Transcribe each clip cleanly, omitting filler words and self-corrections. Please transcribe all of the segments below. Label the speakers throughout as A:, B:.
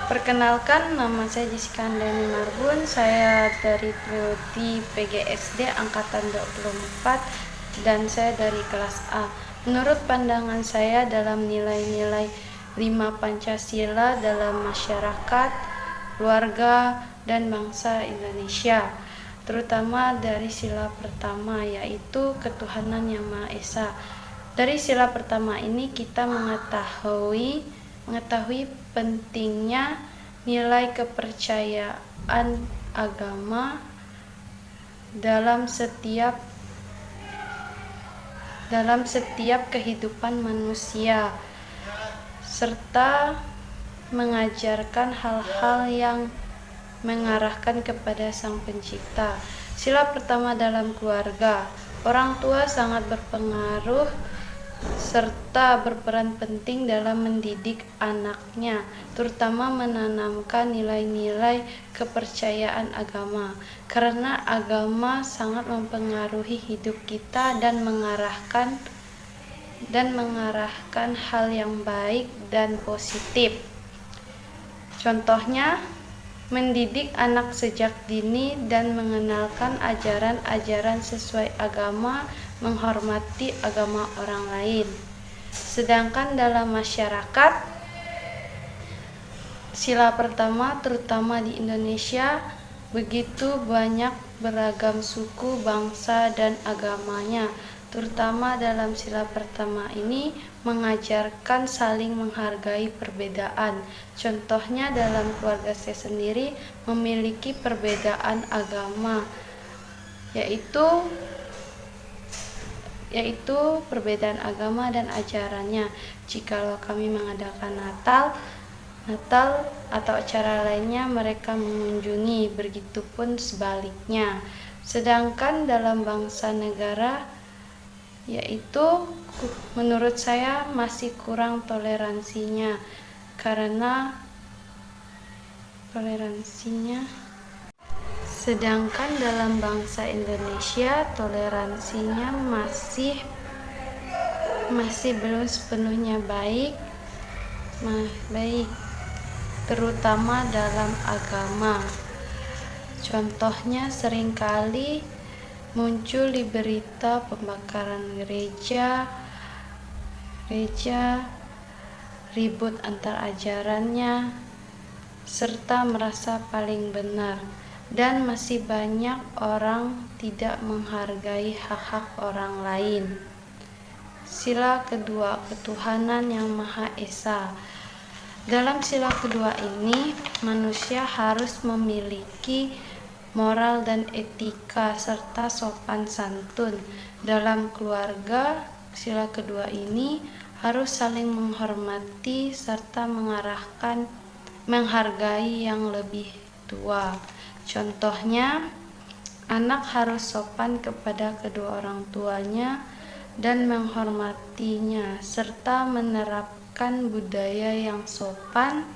A: Perkenalkan, nama saya Jessica Andani Marbun. Saya dari Prodi PGSD Angkatan 24 dan saya dari kelas A. Menurut pandangan saya dalam nilai-nilai 5 Pancasila dalam masyarakat, keluarga, dan bangsa Indonesia, terutama dari sila pertama yaitu ketuhanan yang Maha Esa. Dari sila pertama ini kita mengetahui pentingnya nilai kepercayaan agama dalam setiap kehidupan manusia, serta mengajarkan hal-hal yang mengarahkan kepada Sang Pencipta. Sila pertama dalam keluarga, orang tua sangat berpengaruh serta berperan penting dalam mendidik anaknya, terutama menanamkan nilai-nilai kepercayaan agama, karena agama sangat mempengaruhi hidup kita dan mengarahkan hal yang baik dan positif. Contohnya, mendidik anak sejak dini dan mengenalkan ajaran-ajaran sesuai agama, menghormati agama orang lain. Sedangkan dalam masyarakat, sila pertama terutama di Indonesia begitu banyak beragam suku, bangsa, dan agamanya. Terutama dalam sila pertama ini mengajarkan saling menghargai perbedaan. Contohnya dalam keluarga saya sendiri memiliki perbedaan agama, yaitu perbedaan agama dan ajarannya. Jikalau kami mengadakan Natal atau acara lainnya, mereka mengunjungi, begitupun sebaliknya. Sedangkan dalam bangsa negara, yaitu menurut saya masih kurang toleransinya, sedangkan dalam bangsa Indonesia toleransinya masih belum sepenuhnya baik, terutama dalam agama. Contohnya seringkali muncul di berita pembakaran gereja, ribut antar ajarannya, serta merasa paling benar, dan masih banyak orang tidak menghargai hak-hak orang lain. Sila kedua, ketuhanan yang Maha Esa. Dalam sila kedua ini, manusia harus memiliki moral dan etika serta sopan santun. Dalam keluarga, sila kedua ini harus saling menghormati serta menghargai yang lebih tua. Contohnya, anak harus sopan kepada kedua orang tuanya dan menghormatinya, serta menerapkan budaya yang sopan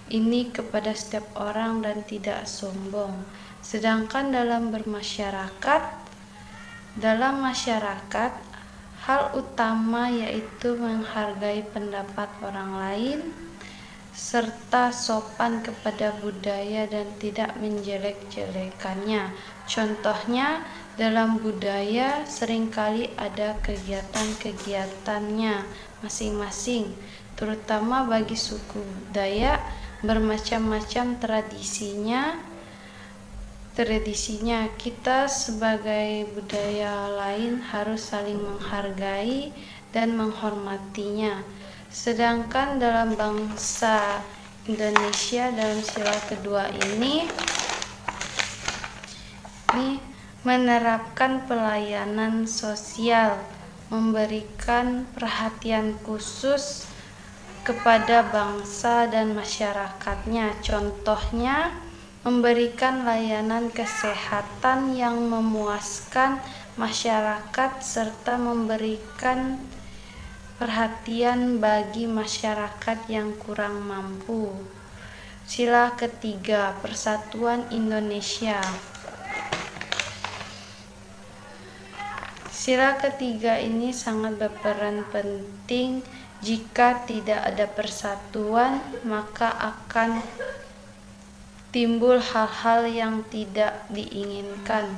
A: ini kepada setiap orang dan tidak sombong. Sedangkan dalam masyarakat, hal utama yaitu menghargai pendapat orang lain, serta sopan kepada budaya dan tidak menjelek-jelekannya. Contohnya, dalam budaya seringkali ada kegiatan-kegiatannya masing-masing, terutama bagi suku Dayak bermacam-macam tradisinya. Kita sebagai budaya lain harus saling menghargai dan menghormatinya. Sedangkan dalam bangsa Indonesia dalam sila kedua ini menerapkan pelayanan sosial, memberikan perhatian khusus kepada bangsa dan masyarakatnya. Contohnya, memberikan layanan kesehatan yang memuaskan masyarakat serta memberikan perhatian bagi masyarakat yang kurang mampu. Sila ketiga, Persatuan Indonesia. Sila ketiga ini sangat berperan penting, Jika tidak ada persatuan, maka akan timbul hal-hal yang tidak diinginkan.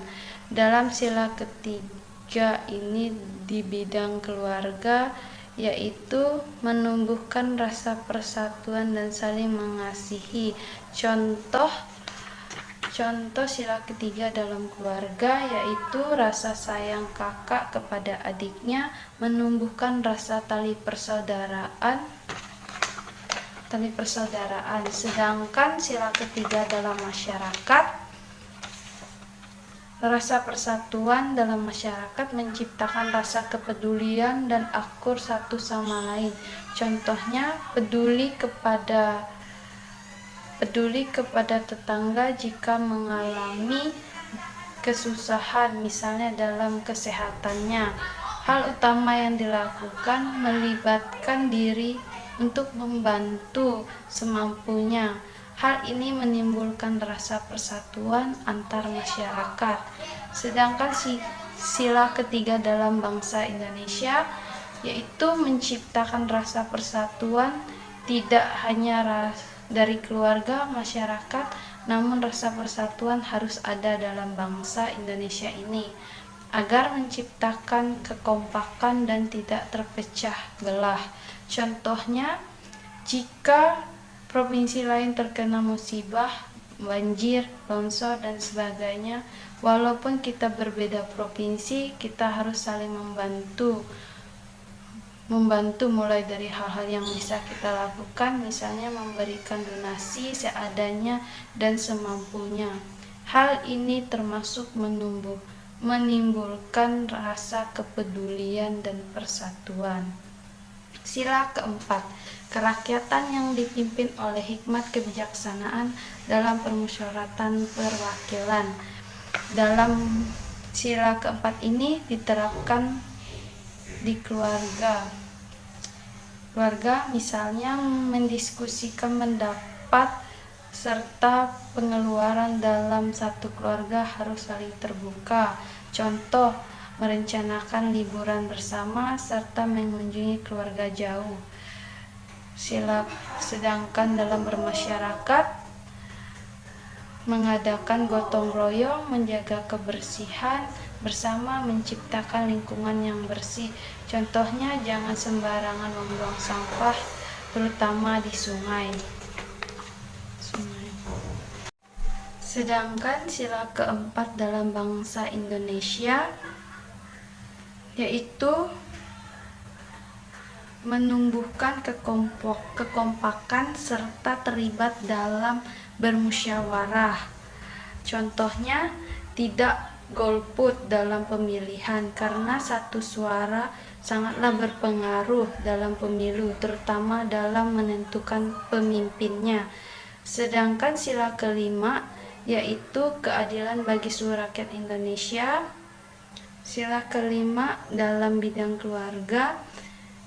A: Dalam sila ketiga ini di bidang keluarga, yaitu menumbuhkan rasa persatuan dan saling mengasihi. Contoh sila ketiga dalam keluarga yaitu rasa sayang kakak kepada adiknya, menumbuhkan rasa tali persaudaraan. Sedangkan sila ketiga dalam masyarakat, rasa persatuan dalam masyarakat menciptakan rasa kepedulian dan akur satu sama lain. Contohnya peduli kepada tetangga jika mengalami kesusahan, misalnya dalam kesehatannya. Hal utama yang dilakukan melibatkan diri untuk membantu semampunya. Hal ini menimbulkan rasa persatuan antar masyarakat. Sedangkan sila ketiga dalam bangsa Indonesia yaitu menciptakan rasa persatuan tidak hanya dari keluarga, masyarakat, namun rasa persatuan harus ada dalam bangsa Indonesia ini agar menciptakan kekompakan dan tidak terpecah belah. Contohnya, jika provinsi lain terkena musibah, banjir, longsor, dan sebagainya, walaupun kita berbeda provinsi, kita harus saling membantu mulai dari hal-hal yang bisa kita lakukan, misalnya memberikan donasi seadanya dan semampunya. Hal ini termasuk menimbulkan rasa kepedulian dan persatuan. Sila keempat, kerakyatan yang dipimpin oleh hikmat kebijaksanaan dalam permusyawaratan perwakilan. Dalam sila keempat ini diterapkan di keluarga misalnya mendiskusikan pendapat serta pengeluaran dalam satu keluarga harus saling terbuka. Contoh, merencanakan liburan bersama serta mengunjungi keluarga jauh. Sedangkan dalam bermasyarakat, mengadakan gotong royong, menjaga kebersihan bersama, menciptakan lingkungan yang bersih. Contohnya, jangan sembarangan membuang sampah, terutama di sungai. Sedangkan sila keempat dalam bangsa Indonesia yaitu menumbuhkan kekompakan serta terlibat dalam bermusyawarah. Contohnya, tidak golput dalam pemilihan karena satu suara sangatlah berpengaruh dalam pemilu, terutama dalam menentukan pemimpinnya. Sedangkan sila kelima yaitu keadilan bagi seluruh rakyat Indonesia. Sila kelima dalam bidang keluarga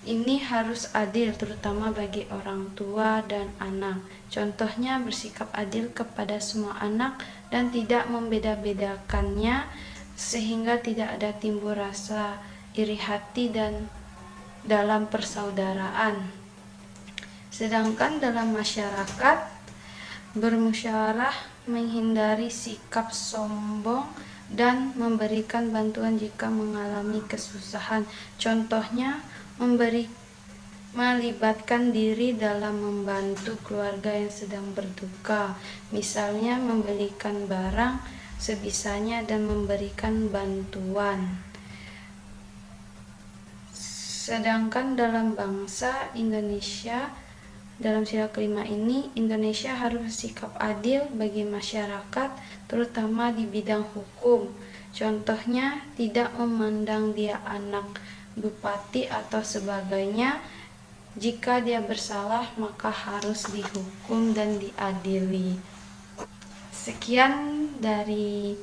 A: ini harus adil, terutama bagi orang tua dan anak. Contohnya, bersikap adil kepada semua anak dan tidak membeda-bedakannya sehingga tidak ada timbul rasa iri hati dan dalam persaudaraan. Sedangkan dalam masyarakat, bermusyawarah menghindari sikap sombong dan memberikan bantuan jika mengalami kesusahan. Contohnya, melibatkan diri dalam membantu keluarga yang sedang berduka, misalnya membelikan barang sebisanya dan memberikan bantuan. Sedangkan dalam bangsa Indonesia, dalam sila kelima ini, Indonesia harus bersikap adil bagi masyarakat, terutama di bidang hukum. Contohnya, tidak memandang dia anak bupati atau sebagainya. Jika dia bersalah, maka harus dihukum dan diadili. Sekian dari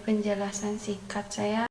A: penjelasan singkat saya.